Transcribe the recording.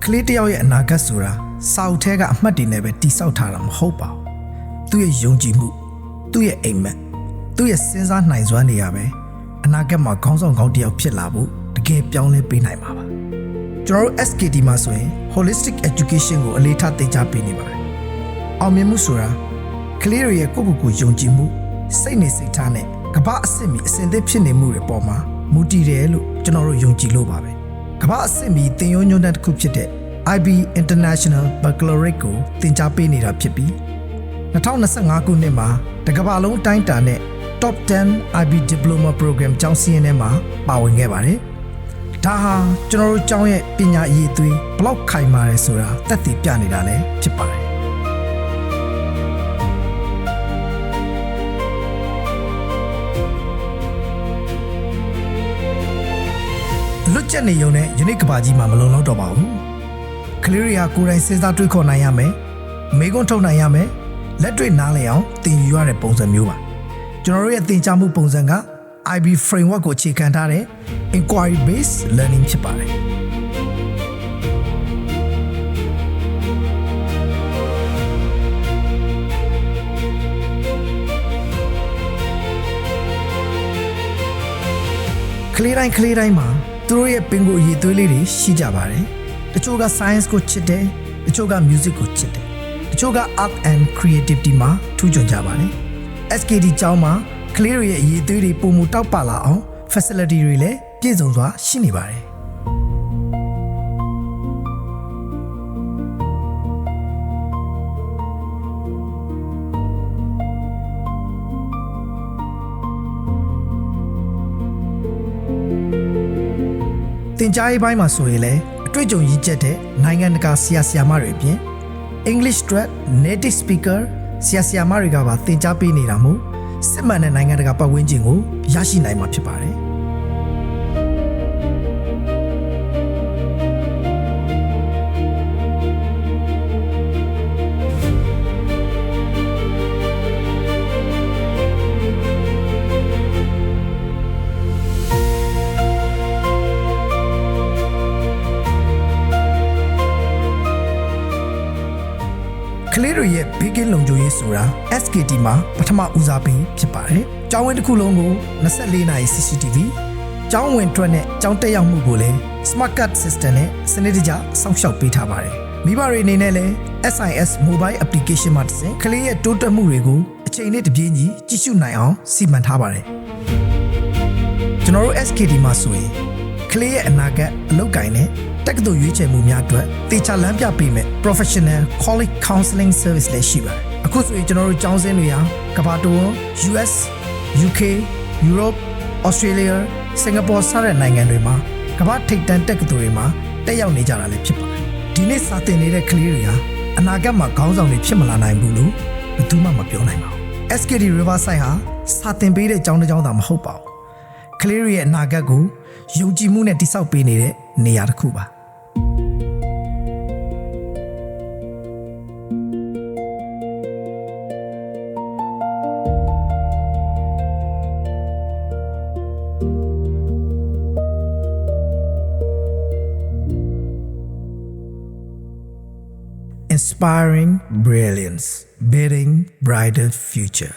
ကလေးတယောက်ရဲ့အနာဂတ်ဆိုတာစာအုပ်ထဲကအမှတ်တွေနဲ့ပဲတိဆောက်ထားတာမဟုတ်ပါဘူးသူ့ရဲ့ယုံကြည်မှုသူ့ရဲ့အိမ်မက်သူ့ရဲ့စဉ်းစားနိုင်စွမ်းတွေရပဲအနာဂတ်မှာခေါင်းဆောင်ကောင်းတယောက်ဖြစ်လာဖို့တကယ်ပြောင်းလဲပေးနိုင်မှာပါကျွန်တော်တို့ SKD မှာဆိုရင် holistic education ကိုအလေးထားသင်ကြားပေးနေပါတယ်အောင်မြင်မှုဆိုတာကလေးတွေရဲ့ကိုယ့်ကိုယ်ကိုယုံကြည်မှုစိတ်နေစိတ်ထားနဲ့ကမ္ဘာအဆင့်မီအဆင့်သစ်ဖြစ်နေမှုတွေပေါ်မှာမူတည်တယ်လို့ကျွန်တော်တို့ယုံကြည်လို့ပါပဲကမ္ဘာအဆင့်မီသင်ရိုးညွှန်းတမ်းတစ်ခုဖြစ်တဲ့ IB International Baccalaureate ကိုသင်ကြားပေးနေတာဖြစ်ပြီး2025ခုနှစ်မှာတကမ္ဘာလုံးအတိုင်းအတာနဲ့ Top 10 IB Diploma Program ကျောင်းစီးရင်ထဲမှာပါဝင်ခဲ့ပါတယ်ဒါဟာကျွန်တော်တို့ကျောင်းရဲ့ပညာအရေးသွေးဘလောက်ခိုင်မာတယ်ဆိုတာသက်သေပြနေတာလည်းဖြစ်ပါတယ်လွတ်ကျက်နေုံနဲ့ယနေ့ကဘာကြီးမှာမလုံလောက်တော့ပါဘူးကလေးတွေကကိုယ်တိုင်စဉ်းစားတွေးခေါ်နိုင်ရမယ်မေးခွန်းထုတ်နိုင်ရမယ်လက်တွေ့နားလည်အောင်သင်ယူရတဲ့ပုံစံမျိုးပါကျွန်တော်တို့ရဲ့သင်ကြားမှုပုံစံက IB framework ကိုအခြေခံထားတဲ့ inquiry based learning ဖြစ်ပါတယ်ကလေးတိုင်းမှာသူတို့ရဲ့ပင်ကိုအရေးသွေးလေးတွေရှိကြပါတယ်တချို့က science ကိုချစ်တယ်တချို့က music ကိုချစ်တယ်တချို့က art and creativity မှာထူးချွန်ကြပါတယ် SKD ကျောင်းမှာကလေးတွေရဲ့အရေးသွေးတွေပုံမတောက်ပလာအောင် facility တွေလည်းပြည့်စုံစွာရှိနေပါတယ်သင်ကြားရေးပိုင်းမှာဆိုရင်လည်းအတွေ့အကြုံရည်ကျက်တဲ့နိုင်ငံတကာဆရာမတွေအပြင် English အတွက် native speaker ဆရာမတွေကပါသင်ကြားပေးနေတာမို့စစ်မှန်တဲ့နိုင်ငံတကာပတ်ဝန်းကျင်ကိုရရှိနိုင်မှာဖြစ်ပါတယ်ကလေးတွေရဲ့ဘေးကင်းလုံခြုံရေးဆိုတာ SKD မှာပထမဦးစားပေးဖြစ်ပါတယ်။ကျောင်းဝင်းတစ်ခုလုံးကို24နာရီ CCTV ကျောင်းဝင်ထွက်နဲ့ကျောင်းတက်ရောက်မှုကိုလည်း Smart Card System နဲ့စနစ်တကျစောင့်ရှောက်ပေးထားပါတယ်။မိဘတွေအနေနဲ့လည်း SIS Mobile Application မှာတစ်ဆင့်ကလေးရဲ့တိုးတက်မှုတွေကိုအချိန်နဲ့တပြေးညီကြည့်ရှုနိုင်အောင်စီမံထားပါတယ်။ကျွန်တော်တို့ SKD မှာဆိုရင်ကလေးရဲ့အနာဂတ်အလုပ်ကိုင်နဲ့တက္ကသိုလ်ရွေးချယ်မှုများအတွက်တေချာလမ်းပြပေးမဲ့ Professional College Counseling Service လည်းရှိပါတယ်။အခုဆိုရင်ကျွန်တော်တို့ကျောင်းစင်းတွေဟာကမ္ဘာတဝန်း US, UK, Europe, Australia, Singapore စတဲ့နိုင်ငံတွေမှာကမ္ဘာထိပ်တန်းတက္ကသိုလ်တွေမှာတက်ရောက်နေကြတာလည်းဖြစ်ပါတယ်။ဒီနေ့စာသင်နေတဲ့ကလေးတွေဟာအနာဂတ်မှာခေါင်းဆောင်တွေဖြစ်မလာနိုင်ဘူးလို့ဘယ်သူမှမပြောနိုင်ပါဘူး။ SKD Riverside ဟာစာသင်ပေးတဲ့ကျောင်းတစ်ကျောင်းသာမဟုတ်ပါဘူး။ကလေးတွေရဲ့အနာဂတ်ကိုယုံကြည်မှုနဲ့တည်ဆောက်ပေးနေတဲ့နေရာတစ်ခုပါInspiring brilliance, building brighter future.